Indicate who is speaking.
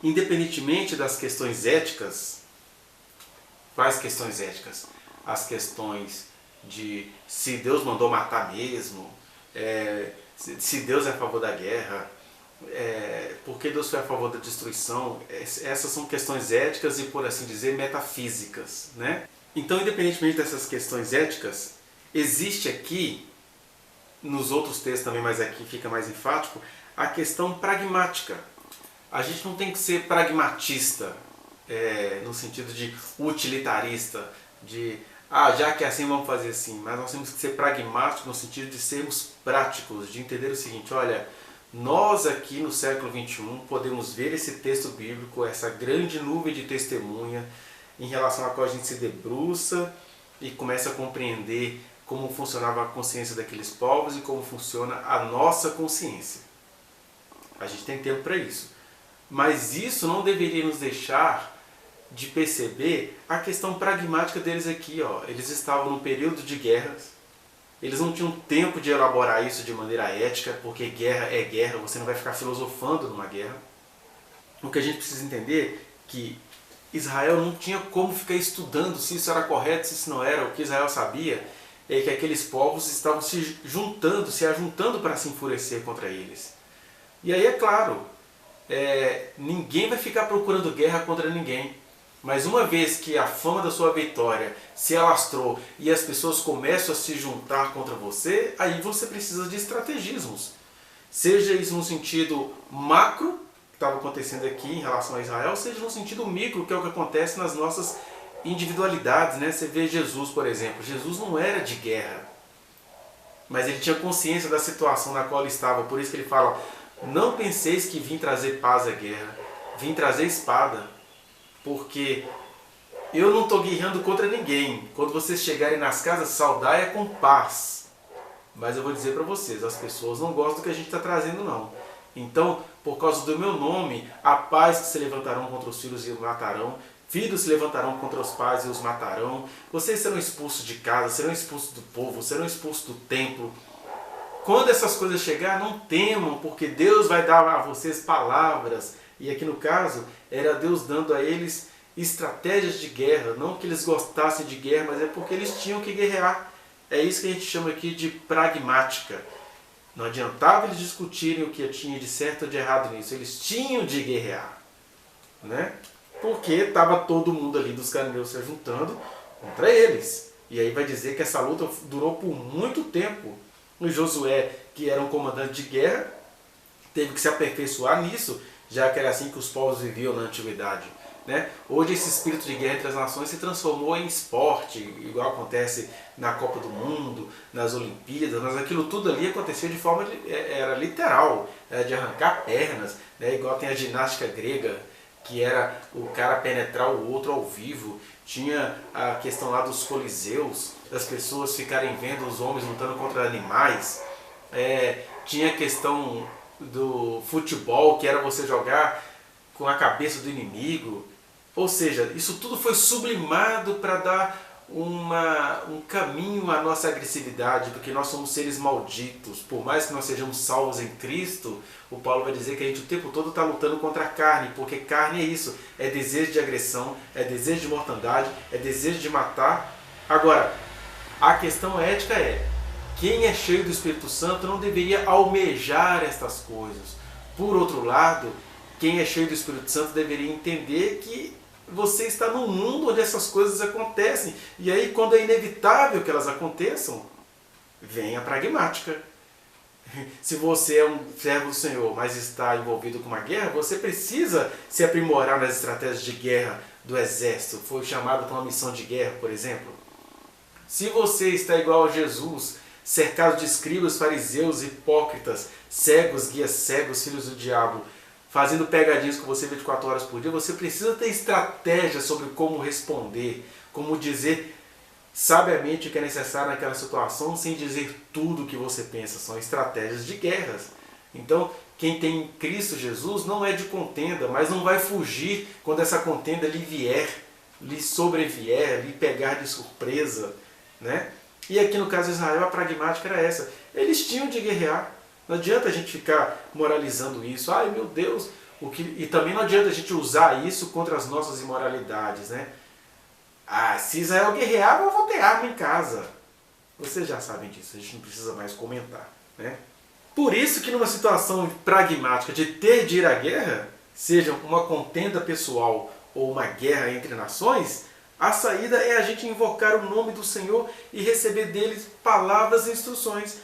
Speaker 1: independentemente das questões éticas, quais questões éticas? As questões de se Deus mandou matar mesmo, se Deus é a favor da guerra, por que Deus foi a favor da destruição. Essas são questões éticas e, por assim dizer, metafísicas, né? Então, independentemente dessas questões éticas, existe aqui, nos outros textos também, mas aqui fica mais enfático, a questão pragmática. A gente não tem que ser pragmatista, no sentido de utilitarista, de já que é assim, vamos fazer assim. Mas nós temos que ser pragmáticos no sentido de sermos práticos, de entender o seguinte: olha, nós aqui no século XXI podemos ver esse texto bíblico, essa grande nuvem de testemunha, em relação a qual a gente se debruça e começa a compreender como funcionava a consciência daqueles povos e como funciona a nossa consciência. A gente tem tempo para isso. Mas isso não deveria nos deixar de perceber a questão pragmática deles aqui. Eles estavam num período de guerras, eles não tinham tempo de elaborar isso de maneira ética, porque guerra é guerra, você não vai ficar filosofando numa guerra. O que a gente precisa entender é que Israel não tinha como ficar estudando se isso era correto, se isso não era. O que Israel sabia é que aqueles povos estavam se ajuntando para se enfurecer contra eles. E aí, é claro, ninguém vai ficar procurando guerra contra ninguém. Mas uma vez que a fama da sua vitória se alastrou e as pessoas começam a se juntar contra você, aí você precisa de estrategismos. Seja isso no sentido macro, que estava acontecendo aqui em relação a Israel, seja no sentido micro, que é o que acontece nas nossas individualidades, né? Você vê Jesus, por exemplo. Jesus não era de guerra, mas ele tinha consciência da situação na qual ele estava. Por isso que ele fala: não penseis que vim trazer paz à guerra, vim trazer espada. Porque eu não estou guerreando contra ninguém. Quando vocês chegarem nas casas, saudai com paz. Mas eu vou dizer para vocês, as pessoas não gostam do que a gente está trazendo, não. Então, por causa do meu nome, há pais que se levantarão contra os filhos e os matarão. Filhos se levantarão contra os pais e os matarão. Vocês serão expulsos de casa, serão expulsos do povo, serão expulsos do templo. Quando essas coisas chegarem, não temam, porque Deus vai dar a vocês palavras. E aqui no caso, era Deus dando a eles estratégias de guerra. Não que eles gostassem de guerra, mas é porque eles tinham que guerrear. É isso que a gente chama aqui de pragmática. Não adiantava eles discutirem o que tinha de certo ou de errado nisso. Eles tinham de guerrear, né? Porque estava todo mundo ali dos cananeus se juntando contra eles. E aí vai dizer que essa luta durou por muito tempo. O Josué, que era um comandante de guerra, teve que se aperfeiçoar nisso, já que era assim que os povos viviam na antiguidade, né? Hoje esse espírito de guerra entre as nações se transformou em esporte, igual acontece na Copa do Mundo, nas Olimpíadas, mas aquilo tudo ali acontecia de forma era literal, era de arrancar pernas, né? Igual tem a ginástica grega, que era o cara penetrar o outro ao vivo. Tinha a questão lá dos coliseus, das pessoas ficarem vendo os homens lutando contra animais. Tinha a questão do futebol, que era você jogar com a cabeça do inimigo. Ou seja, isso tudo foi sublimado para dar um caminho à nossa agressividade, porque nós somos seres malditos. Por mais que nós sejamos salvos em Cristo, o Paulo vai dizer que a gente o tempo todo está lutando contra a carne, porque carne é isso, é desejo de agressão, é desejo de mortandade, é desejo de matar. Agora, a questão ética é: quem é cheio do Espírito Santo não deveria almejar estas coisas. Por outro lado, quem é cheio do Espírito Santo deveria entender que você está num mundo onde essas coisas acontecem. E aí, quando é inevitável que elas aconteçam, vem a pragmática. Se você é um servo do Senhor, mas está envolvido com uma guerra, você precisa se aprimorar nas estratégias de guerra do exército. Foi chamado para uma missão de guerra, por exemplo. Se você está igual a Jesus, cercado de escribas, fariseus, hipócritas, cegos, guias cegos, filhos do diabo, fazendo pegadinhas com você 24 horas por dia, você precisa ter estratégia sobre como responder, como dizer sabiamente o que é necessário naquela situação, sem dizer tudo o que você pensa. São estratégias de guerras. Então, quem tem Cristo Jesus não é de contenda, mas não vai fugir quando essa contenda lhe vier, lhe sobrevier, lhe pegar de surpresa, né? E aqui no caso de Israel, a pragmática era essa. Eles tinham de guerrear. Não adianta a gente ficar moralizando isso. Ai meu Deus, E também não adianta a gente usar isso contra as nossas imoralidades, né? Ah, se Israel guerrear, eu vou ter arma em casa. Vocês já sabem disso, a gente não precisa mais comentar, né? Por isso que numa situação pragmática de ter de ir à guerra, seja uma contenda pessoal ou uma guerra entre nações, a saída é a gente invocar o nome do Senhor e receber deles palavras e instruções.